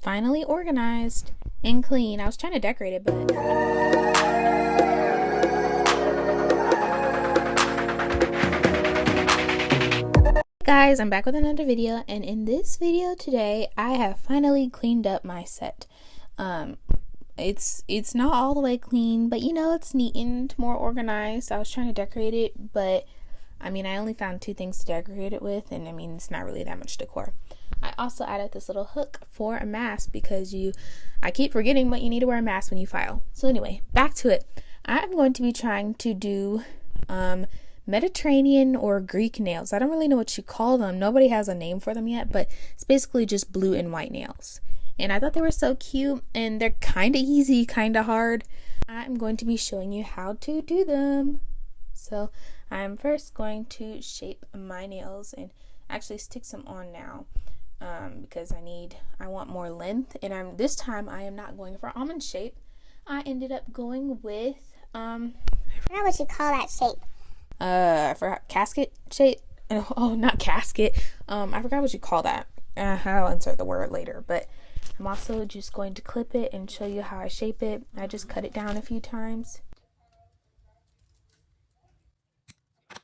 finally organized and clean. I was trying to decorate it, but guys, I'm back with another video, and in this video today I have finally cleaned up my set. It's not all the way clean, but you know, it's neatened, more organized. I was trying to decorate it, but I mean, I only found 2 things to decorate it with, and I mean, it's not really that much decor. I also added this little hook for a mask because I keep forgetting, but you need to wear a mask when you file. So anyway, back to it. I'm going to be trying to do Mediterranean or Greek nails. I don't really know what you call them. Nobody has a name for them yet, but it's basically just blue and white nails. And I thought they were so cute, and they're kind of easy, kind of hard. I'm going to be showing you how to do them. So I'm first going to shape my nails and actually stick some on now because I want more length. And this time I am not going for almond shape. I ended up going with I forgot what you call that shape. I forgot casket shape. Oh, not casket. I forgot what you call that. I'll insert the word later, but I'm also just going to clip it and show you how I shape it. I just cut it down a few times.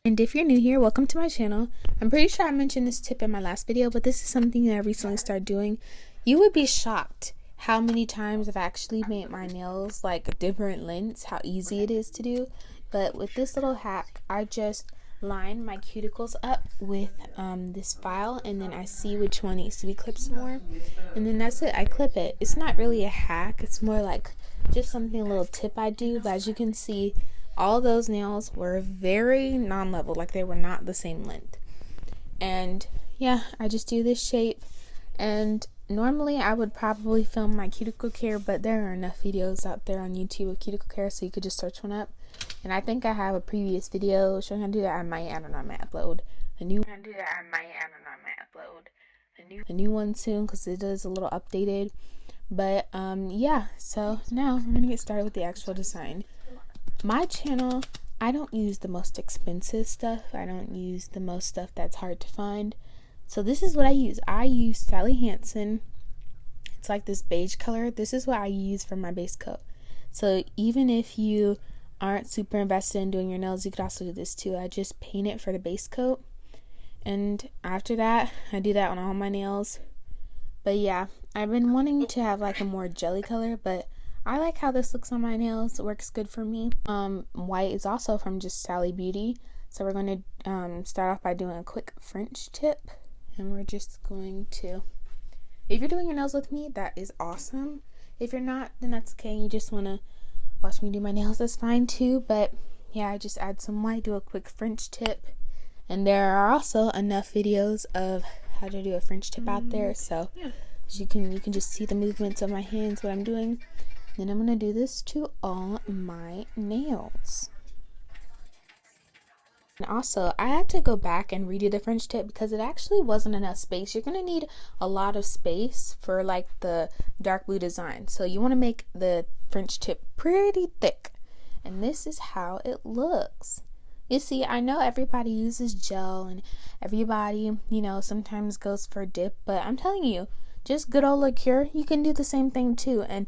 And if you're new here, welcome to my channel. I'm pretty sure I mentioned this tip in my last video, but this is something that I recently started doing. You would be shocked how many times I've actually made my nails like different lengths, how easy it is to do. But with this little hack, I just line my cuticles up with this file, and then I see which one needs to be clipped some more, and then that's it. I clip it. It's not really a hack, it's more like just something, a little tip I do. But as you can see, all those nails were very non-level, like they were not the same length. And yeah, I just do this shape. And normally I would probably film my cuticle care, but there are enough videos out there on YouTube of cuticle care, so you could just search one up. And I think I have a previous video showing how to do that. I don't know, I might upload a new one soon because it is a little updated. But yeah, so now we're gonna get started with the actual design. My channel, I don't use the most expensive stuff. I don't use the most stuff that's hard to find. So this is what I use. I use Sally Hansen. It's like this beige color. This is what I use for my base coat. So even if you aren't super invested in doing your nails, you could also do this too. I just paint it for the base coat, and after that I do that on all my nails. But yeah, I've been wanting to have like a more jelly color, but I like how this looks on my nails. It works good for me. White is also from just Sally Beauty. So we're going to start off by doing a quick French tip, and we're just going to, if you're doing your nails with me, that is awesome. If you're not, then that's okay. You just want to watch me do my nails, that's fine too. But yeah, I just add some white, do a quick French tip, and there are also enough videos of how to do a French tip out there, so you can just see the movements of my hands, what I'm doing. Then I'm gonna do this to all my nails. And also, I had to go back and redo the French tip because it actually wasn't enough space. You're gonna need a lot of space for like the dark blue design, so you want to make the French tip pretty thick, and this is how it looks. You see, I know everybody uses gel and everybody, you know, sometimes goes for a dip, but I'm telling you, just good old liqueur, you can do the same thing too. And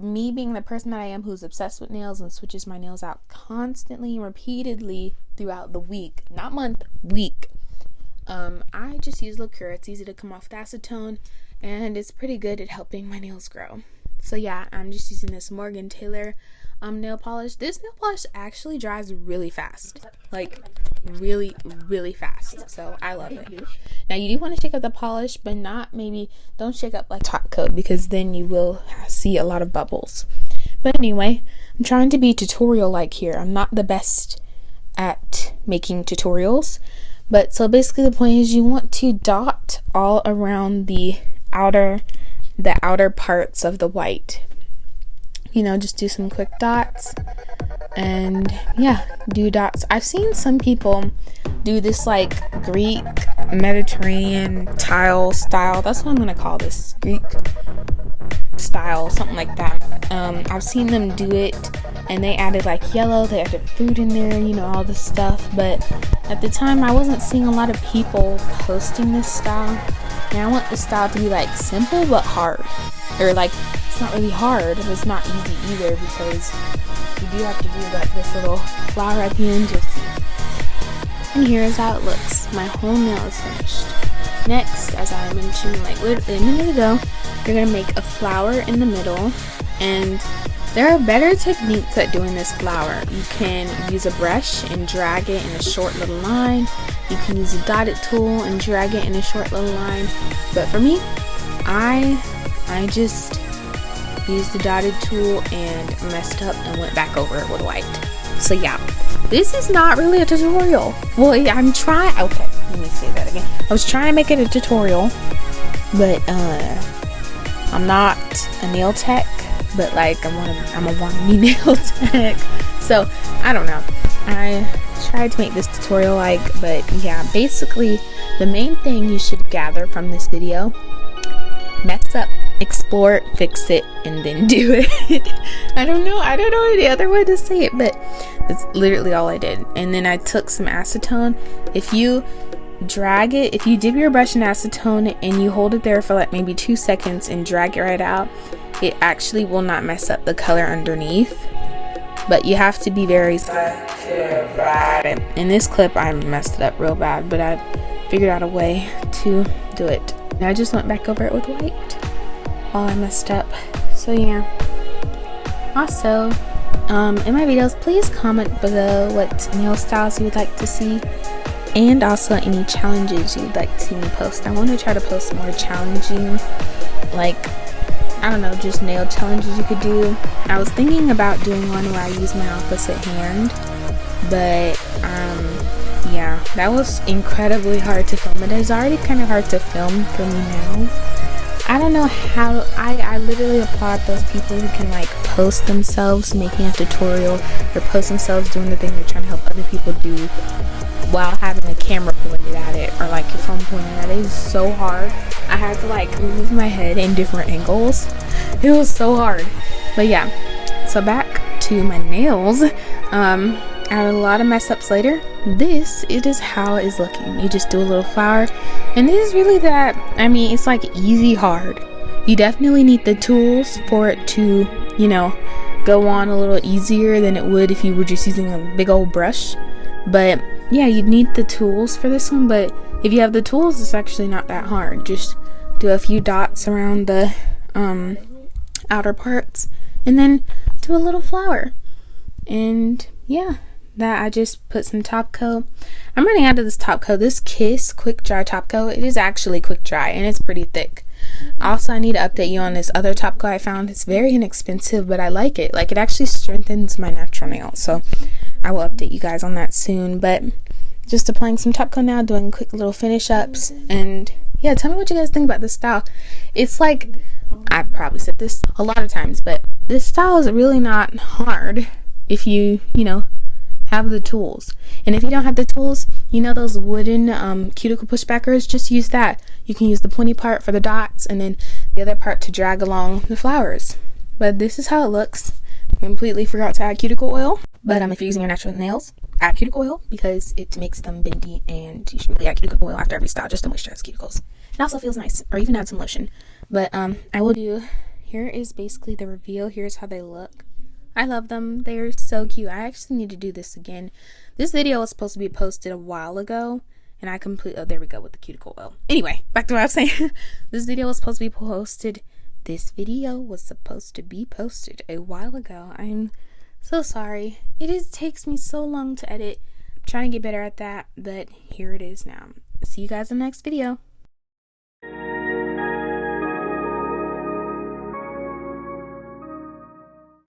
me being the person that I am, who's obsessed with nails and switches my nails out constantly and repeatedly throughout the week, not month, week, I just use liqueur. It's easy to come off with acetone, and it's pretty good at helping my nails grow. So yeah, I'm just using this Morgan Taylor nail polish. This nail polish actually dries really fast, like really fast, so I love it. Now you do want to shake up the polish, but don't shake up like top coat, because then you will see a lot of bubbles. But anyway, I'm trying to be tutorial like here. I'm not the best at making tutorials, but so basically the point is you want to dot all around the outer parts of the white. You know, just do some quick dots, and yeah, do dots. I've seen some people do this like Greek Mediterranean tile style. That's what I'm gonna call this, Greek style, something like that. I've seen them do it, and they added like yellow, they added fruit in there, you know, all this stuff. But at the time I wasn't seeing a lot of people posting this style, And I want the style to be like simple but hard. Or like, it's not really hard, but it's not easy either, because you do have to do like this little flower at the end, you'll see. And here's how it looks. My whole nail is finished. Next, as I mentioned like literally a minute ago, you're gonna make a flower in the middle, and there are better techniques at doing this flower. You can use a brush and drag it in a short little line. You can use a dotted tool and drag it in a short little line. But for me, I just used the dotted tool and messed up and went back over it with white. So yeah, this is not really a tutorial. Well, yeah, I'm trying. Okay, let me say that again. I was trying to make it a tutorial, but I'm not a nail tech. But like I'm a wannabe nail tech, so I don't know. I tried to make this tutorial but yeah, basically the main thing you should gather from this video: mess up, explore it, fix it, and then do it. I don't know any other way to say it, but that's literally all I did. And then I took some acetone. If you dip your brush in acetone and you hold it there for like maybe 2 seconds and drag it right out, it actually will not mess up the color underneath. But you have to be very sensitive. In this clip I messed it up real bad, but I figured out a way to do it. And I just went back over it with white while I messed up. So yeah. Also, in my videos, please comment below what nail styles you would like to see, and also any challenges you'd like to see me post. I want to try to post more challenging, like, I don't know, just nail challenges you could do. I was thinking about doing one where I use my opposite hand, but yeah, that was incredibly hard to film. It is already kind of hard to film for me now. I don't know how. I literally applaud those people who can like post themselves making a tutorial, or post themselves doing the thing they're trying to help other people do while having a camera pointed at it, or like your phone pointed at it. It's so hard. I had to like move my head in different angles. It was so hard. But yeah, so back to my nails. I had a lot of mess ups later. It is how it is looking. You just do a little flower, and this is really that. I mean, it's like easy hard. You definitely need the tools for it to, you know, go on a little easier than it would if you were just using a big old brush. But yeah, you need the tools for this one. But if you have the tools, it's actually not that hard. Just do a few dots around the outer parts, and then do a little flower. And yeah, that I just put some top coat. I'm running out of this top coat. This Kiss quick dry top coat, it is actually quick dry and it's pretty thick. Also, I need to update you on this other top coat I found. It's very inexpensive, but I like it. Like, it actually strengthens my natural nails, so I will update you guys on that soon. But just applying some top coat now, doing quick little finish ups. And yeah, tell me what you guys think about this style. It's like, I've probably said this a lot of times, but this style is really not hard if you know, have the tools. And if you don't have the tools, you know those wooden cuticle pushbackers, just use that. You can use the pointy part for the dots, and then the other part to drag along the flowers. But this is how it looks. Completely forgot to add cuticle oil, but if you're using your natural nails, add cuticle oil because it makes them bendy, and you should really add cuticle oil after every style just to moisturize cuticles. It also feels nice, or even add some lotion. But I will do, here is basically the reveal. Here's how they look. I love them. They're so cute. I actually need to do this again. This video was supposed to be posted a while ago, and I oh, there we go with the cuticle oil. Anyway, back to what I was saying. This video was supposed to be posted a while ago. I'm so sorry. It takes me so long to edit. I'm trying to get better at that, but here it is now. See you guys in the next video.